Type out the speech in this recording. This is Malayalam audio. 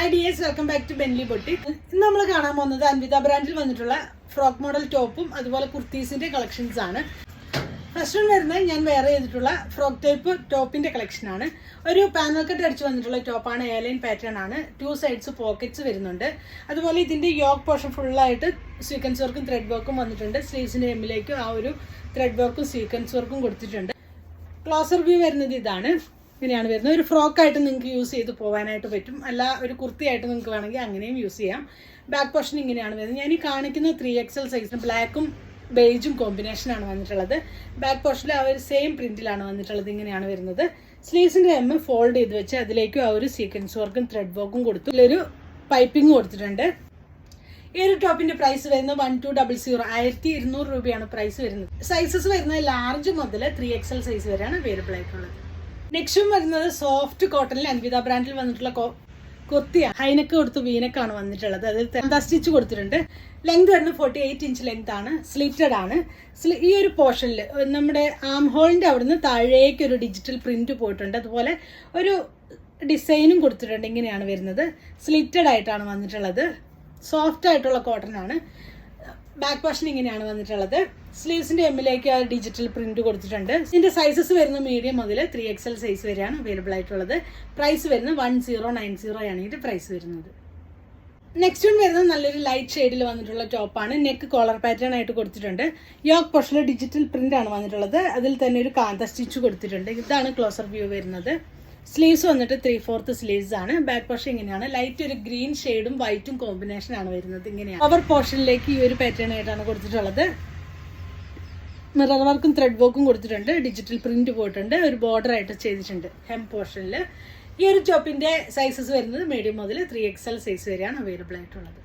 Hi dears, welcome back to Benly Boutique. ഇന്ന് നമ്മൾ കാണാൻ പോകുന്നത് അൻവിത ബ്രാൻഡിൽ വന്നിട്ടുള്ള ഫ്രോക്ക് മോഡൽ ടോപ്പും അതുപോലെ കുർത്തീസിന്റെ കളക്ഷൻസ് ആണ്. ഫസ്റ്റ് വൺ വരുന്നത് ഞാൻ വെയർ ചെയ്തിട്ടുള്ള ഫ്രോക്ക് ടൈപ്പ് ടോപ്പിന്റെ കളക്ഷൻ ആണ്. ഒരു പാനൽ കട്ട് അടിച്ച് വന്നിട്ടുള്ള ടോപ്പാണ്, എയർലൈൻ പാറ്റേൺ ആണ്. 2 സൈഡ്സ് പോക്കറ്റ്സ് വരുന്നുണ്ട്. അതുപോലെ ഇതിന്റെ യോക്ക് പോർഷൻ ഫുള്ളായിട്ട് സീക്വൻസ് വർക്കും ത്രെഡ് വർക്കും വന്നിട്ടുണ്ട്. സ്ലീവ്സിന്റെ എമ്മിലേക്കും ആ ഒരു ത്രെഡ് വർക്കും സീക്വൻസ് വർക്കും കൊടുത്തിട്ടുണ്ട്. ക്ലോസർ വ്യൂ വരുന്നത് ഇതാണ്. ഇങ്ങനെയാണ് വരുന്നത്. ഒരു ഫ്രോക്കായിട്ട് നിങ്ങൾക്ക് യൂസ് ചെയ്ത് പോകാനായിട്ട് പറ്റും, അല്ല ഒരു കുർത്തിയായിട്ട് നിങ്ങൾക്ക് വേണമെങ്കിൽ അങ്ങനെയും യൂസ് ചെയ്യാം. ബാക്ക് പോർഷൻ ഇങ്ങനെയാണ് വരുന്നത്. ഞാൻ ഈ കാണിക്കുന്ന 3XL സൈസിന് ബ്ലാക്കും ബേജും കോമ്പിനേഷനാണ് വന്നിട്ടുള്ളത്. ബാക്ക് പോർഷനിൽ ആ ഒരു സെയിം പ്രിന്റിലാണ് വന്നിട്ടുള്ളത്. ഇങ്ങനെയാണ് വരുന്നത്. സ്ലീവ്സിന്റെ എം ഫോൾഡ് ചെയ്ത് വെച്ച് അതിലേക്കും ആ ഒരു സീക്വൻസ് വർക്കും ത്രെഡ് വർക്കും കൊടുത്തു. ഇതിലൊരു പൈപ്പിംഗ് കൊടുത്തിട്ടുണ്ട്. ഈ ഒരു ടോപ്പിന്റെ പ്രൈസ് വരുന്നത് 1200, 1200 രൂപയാണ് പ്രൈസ് വരുന്നത്. സൈസസ് വരുന്നത് ലാർജ് മുതൽ 3XL സൈസ് വരെയാണ് അവൈലബിൾ ആയിട്ടുള്ളത്. നെക്സ്റ്റും വരുന്നത് സോഫ്റ്റ് കോട്ടണിൽ അൻവിത ബ്രാൻഡിൽ വന്നിട്ടുള്ള കുർത്തിയാണ്. ഹൈനെക്ക് കൊടുത്ത് വീനെക്കാണ് വന്നിട്ടുള്ളത്. അതിൽ എന്താ സ്റ്റിച്ച് കൊടുത്തിട്ടുണ്ട്. ലെങ്ത് വരുന്നത് 48 ഇഞ്ച് ലെങ്ത് ആണ്. സ്ലിറ്റഡ് ആണ്. ഈ ഒരു പോർഷനിൽ നമ്മുടെ ആം ഹോളിന്റെ അവിടുന്ന് താഴേക്ക് ഒരു ഡിജിറ്റൽ പ്രിന്റ് പോയിട്ടുണ്ട്. അതുപോലെ ഒരു ഡിസൈനും കൊടുത്തിട്ടുണ്ട്. ഇങ്ങനെയാണ് വരുന്നത്. സ്ലിറ്റഡ് ആയിട്ടാണ് വന്നിട്ടുള്ളത്. സോഫ്റ്റ് ആയിട്ടുള്ള കോട്ടൺ ആണ്. ബാക്ക് പോർഷൻ ഇങ്ങനെയാണ് വന്നിട്ടുള്ളത്. സ്ലീവ്സിന്റെ എമ്മിലേക്ക് ആ ഡിജിറ്റൽ പ്രിന്റ് കൊടുത്തിട്ടുണ്ട്. ഇതിന്റെ സൈസസ് വരുന്ന മീഡിയം മുതൽ 3XL സൈസ് വരെയാണ് അവൈലബിൾ ആയിട്ടുള്ളത്. പ്രൈസ് വരുന്നത് 1090 ആണ് ഇതിന്റെ പ്രൈസ് വരുന്നത്. നെക്സ്റ്റ് വൺ വരുന്നത് നല്ലൊരു ലൈറ്റ് ഷെയ്ഡിൽ വന്നിട്ടുള്ള ടോപ്പാണ്. നെക്ക് കോളർ പാറ്റേൺ ആയിട്ട് കൊടുത്തിട്ടുണ്ട്. യോക്ക് പോർഷനിൽ ഡിജിറ്റൽ പ്രിന്റ് ആണ് വന്നിട്ടുള്ളത്. അതിൽ തന്നെ ഒരു കാന്ത സ്റ്റിച്ച് കൊടുത്തിട്ടുണ്ട്. ഇതാണ് ക്ലോസർ വ്യൂ വരുന്നത്. സ്ലീവ്സ് വന്നിട്ട് 3/4 സ്ലീവ്സ് ആണ്. ബാക്ക് പോർഷൻ ഇങ്ങനെയാണ്. ലൈറ്റ് ഒരു ഗ്രീൻ ഷെയ്ഡും വൈറ്റും കോമ്പിനേഷൻ ആണ് വരുന്നത്. ഇങ്ങനെയാണ് ഓവർ പോർഷനിലേക്ക് ഈ ഒരു പാറ്റേൺ ആയിട്ടാണ് കൊടുത്തിട്ടുള്ളത്. മിറർ വർക്കും ത്രെഡ് വർക്കും കൊടുത്തിട്ടുണ്ട്. ഡിജിറ്റൽ പ്രിന്റ് പോയിട്ടുണ്ട്. ഒരു ബോർഡർ ആയിട്ട് ചെയ്തിട്ടുണ്ട് ഹെം പോർഷനിൽ. ഈ ഒരു ടോപ്പിന്റെ സൈസസ് വരുന്നത് മീഡിയം മുതൽ 3XL സൈസ് വരെയാണ് അവൈലബിൾ ആയിട്ടുള്ളത്.